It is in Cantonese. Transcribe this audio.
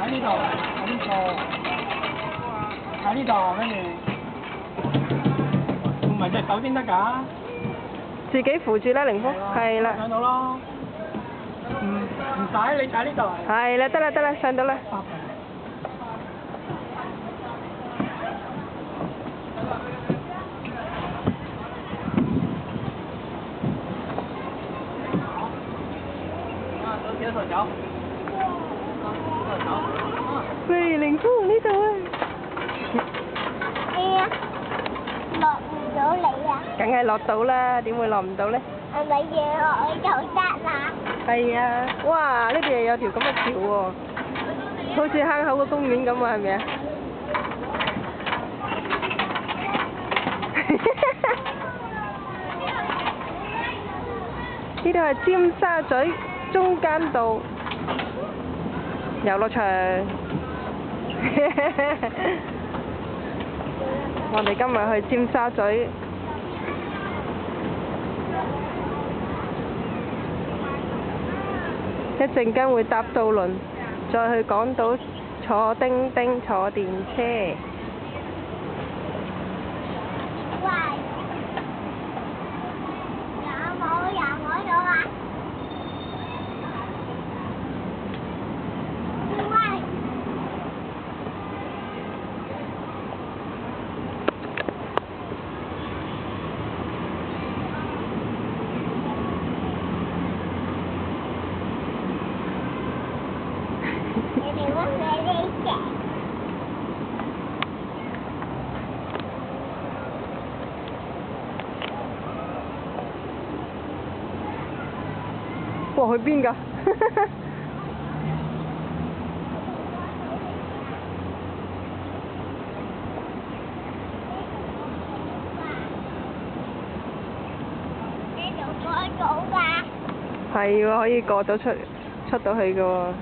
喺呢度，喺呢度，喺呢度，跟住唔係隻手先得㗎。自己扶住啦，凌峰。係啦。上到咯。唔使，你踩呢度。係啦，得啦得啦，上到啦。喂，凌峰呢度啊！哎呀，落唔到嚟啊！梗係落到啦，點會落唔到咧？係咪要落去就得啦？係啊！哇，呢度又有條咁嘅橋喎，好似坑口個公園咁啊，係咪啊？呢度係尖沙咀中間道遊樂場。我哋今日去尖沙咀，一陣間會搭渡輪，再去港島坐叮叮坐電車。喂，有冇人喺度啊？喂！你哋揾你呢隻？哇！去邊㗎？呢度過到㗎？係喎，可以過到出到去㗎喎。